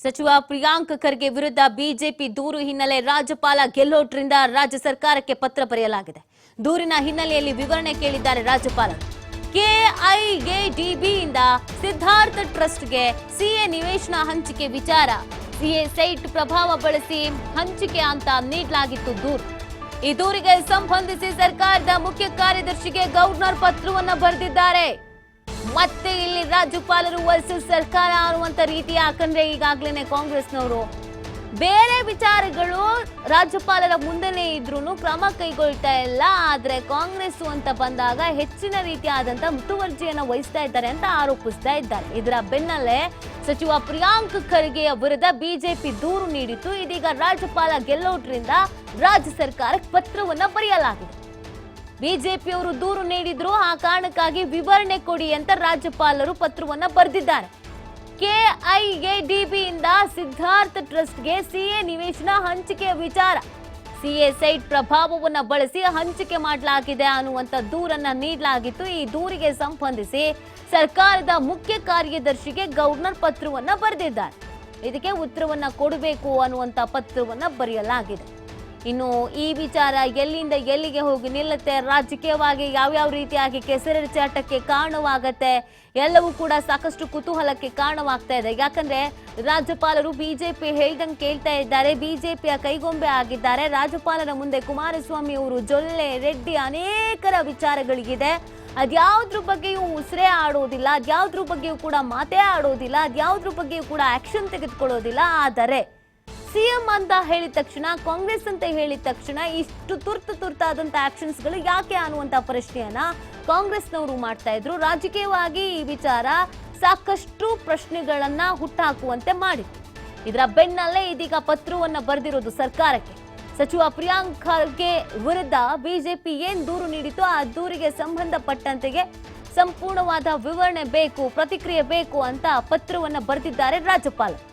ಸಚಿವ ಪ್ರಿಯಾಂಕ್ ಖರ್ಗೆ ವಿರುದ್ಧ ಬಿಜೆಪಿ ದೂರು ಹಿನ್ನೆಲೆ ರಾಜ್ಯಪಾಲ ಗೆಹ್ಲೋಟ್ರಿಂದ ರಾಜ್ಯ ಸರ್ಕಾರಕ್ಕೆ ಪತ್ರ ಬರೆಯಲಾಗಿದೆ. ದೂರಿನ ಹಿನ್ನೆಲೆಯಲ್ಲಿ ವಿವರಣೆ ಕೇಳಿದ್ದಾರೆ ರಾಜ್ಯಪಾಲರು. ಕೆಐಎಡಿಬಿಯಿಂದ ಸಿದ್ಧಾರ್ಥ ಟ್ರಸ್ಟ್ಗೆ ಸಿಎ ನಿವೇಶನ ಹಂಚಿಕೆ ವಿಚಾರ ಸಿಎ ಸೈಟ್ ಪ್ರಭಾವ ಬಳಸಿ ಹಂಚಿಕೆ ಅಂತ ನೀಡಲಾಗಿತ್ತು ದೂರು. ಈ ದೂರಿಗೆ ಸಂಬಂಧಿಸಿ ಸರ್ಕಾರದ ಮುಖ್ಯ ಕಾರ್ಯದರ್ಶಿಗೆ ಗವರ್ನರ್ ಪತ್ರವನ್ನು ಬರೆದಿದ್ದಾರೆ. ಮತ್ತೆ ಇಲ್ಲಿ ರಾಜ್ಯಪಾಲರು ವರ್ಸಸ್ ಸರ್ಕಾರ ಅನ್ನುವಂತ ರೀತಿ, ಯಾಕಂದ್ರೆ ಈಗಾಗಲೇ ಕಾಂಗ್ರೆಸ್ನವರು ಬೇರೆ ವಿಚಾರಗಳು ರಾಜ್ಯಪಾಲರ ಮುಂದೆನೇ ಇದ್ರೂ ಕ್ರಮ ಕೈಗೊಳ್ತಾ ಇಲ್ಲ. ಆದ್ರೆ ಕಾಂಗ್ರೆಸ್ ಅಂತ ಬಂದಾಗ ಹೆಚ್ಚಿನ ರೀತಿಯಾದಂತ ಮುತುವರ್ಜಿಯನ್ನು ವಹಿಸ್ತಾ ಇದ್ದಾರೆ ಅಂತ ಆರೋಪಿಸ್ತಾ ಇದ್ದಾರೆ. ಇದರ ಬೆನ್ನಲ್ಲೇ ಸಚಿವ ಪ್ರಿಯಾಂಕ್ ಖರ್ಗೆಯ ವಿರುದ್ಧ ಬಿಜೆಪಿ ದೂರು ನೀಡಿತ್ತು. ಇದೀಗ ರಾಜ್ಯಪಾಲ ಗೆಹ್ಲೋಟ್ರಿಂದ ರಾಜ್ಯ ಸರ್ಕಾರಕ್ಕೆ ಪತ್ರವನ್ನ ಬರೆಯಲಾಗಿದೆ. ಬಿಜೆಪಿಯವರು ದೂರು ನೀಡಿದ್ರು, ಆ ಕಾರಣಕ್ಕಾಗಿ ವಿವರಣೆ ಕೊಡಿ ಅಂತ ರಾಜ್ಯಪಾಲರು ಪತ್ರವನ್ನ ಬರೆದಿದ್ದಾರೆ. ಕೆಐಎಡಿಬಿಯಿಂದ ಸಿದ್ಧಾರ್ಥ ಟ್ರಸ್ಟ್ಗೆ ಸಿಎ ನಿವೇಶನ ಹಂಚಿಕೆಯ ವಿಚಾರ ಸಿಎ ಸೈಟ್ ಪ್ರಭಾವವನ್ನು ಬಳಸಿ ಹಂಚಿಕೆ ಮಾಡಲಾಗಿದೆ ಅನ್ನುವಂತ ದೂರನ್ನ ನೀಡಲಾಗಿತ್ತು. ಈ ದೂರಿಗೆ ಸಂಬಂಧಿಸಿ ಸರ್ಕಾರದ ಮುಖ್ಯ ಕಾರ್ಯದರ್ಶಿಗೆ ಗವರ್ನರ್ ಪತ್ರವನ್ನ ಬರೆದಿದ್ದಾರೆ. ಇದಕ್ಕೆ ಉತ್ತರವನ್ನ ಕೊಡಬೇಕು ಅನ್ನುವಂತ ಪತ್ರವನ್ನ ಬರೆಯಲಾಗಿದೆ. ಇನ್ನು ಈ ವಿಚಾರ ಎಲ್ಲಿಂದ ಎಲ್ಲಿಗೆ ಹೋಗಿ ನಿಲ್ಲುತ್ತೆ, ರಾಜಕೀಯವಾಗಿ ಯಾವ್ಯಾವ ರೀತಿಯಾಗಿ ಕೆಸರೆರಚಾಟಕ್ಕೆ ಕಾರಣವಾಗತ್ತೆ, ಎಲ್ಲವೂ ಕೂಡ ಸಾಕಷ್ಟು ಕುತೂಹಲಕ್ಕೆ ಕಾರಣವಾಗ್ತಾ ಇದೆ. ಯಾಕಂದ್ರೆ ರಾಜ್ಯಪಾಲರು ಬಿಜೆಪಿ ಹೇಳ್ದಂಗೆ ಕೇಳ್ತಾ ಇದ್ದಾರೆ, ಬಿಜೆಪಿಯ ಕೈಗೊಂಬೆ ಆಗಿದ್ದಾರೆ. ರಾಜ್ಯಪಾಲರ ಮುಂದೆ ಕುಮಾರಸ್ವಾಮಿ ಅವರು ಜೊಲ್ಲೆ ರೆಡ್ಡಿ ಅನೇಕರ ವಿಚಾರಗಳಿಗಿದೆ. ಅದ್ಯಾವ್ದ್ರ ಬಗ್ಗೆಯೂ ಉಸಿರೇ ಆಡೋದಿಲ್ಲ, ಅದ್ಯಾವ್ದ್ರ ಬಗ್ಗೆಯೂ ಕೂಡ ಮಾತೇ ಆಡೋದಿಲ್ಲ, ಅದ್ಯಾವ್ದ್ರ ಬಗ್ಗೆಯೂ ಕೂಡ ಆಕ್ಷನ್ ತೆಗೆದುಕೊಳ್ಳೋದಿಲ್ಲ. ಆದರೆ ಸಿಎಂ ಅಂತ ಹೇಳಿದ ತಕ್ಷಣ, ಕಾಂಗ್ರೆಸ್ ಅಂತ ಹೇಳಿದ ತಕ್ಷಣ ಇಷ್ಟು ತುರ್ತಾದಂತ ಆಕ್ಷನ್ಸ್ಗಳು ಯಾಕೆ ಅನ್ನುವಂತ ಪ್ರಶ್ನೆಯನ್ನ ಕಾಂಗ್ರೆಸ್ನವರು ಮಾಡ್ತಾ ಇದ್ರು. ರಾಜಕೀಯವಾಗಿ ಈ ವಿಚಾರ ಸಾಕಷ್ಟು ಪ್ರಶ್ನೆಗಳನ್ನ ಹುಟ್ಟಾಕುವಂತೆ ಮಾಡಿತ್ತು. ಇದರ ಬೆನ್ನಲ್ಲೇ ಇದೀಗ ಪತ್ರವನ್ನ ಬರೆದಿರೋದು ಸರ್ಕಾರಕ್ಕೆ. ಸಚಿವ ಪ್ರಿಯಾಂಕ್ ಖರ್ಗೆ ವಿರುದ್ಧ ಬಿಜೆಪಿ ಏನ್ ದೂರು ನೀಡಿತು, ಆ ದೂರಿಗೆ ಸಂಬಂಧಪಟ್ಟಂತೆಗೆ ಸಂಪೂರ್ಣವಾದ ವಿವರಣೆ ಬೇಕು, ಪ್ರತಿಕ್ರಿಯೆ ಬೇಕು ಅಂತ ಪತ್ರವನ್ನ ಬರೆದಿದ್ದಾರೆ ರಾಜ್ಯಪಾಲರು.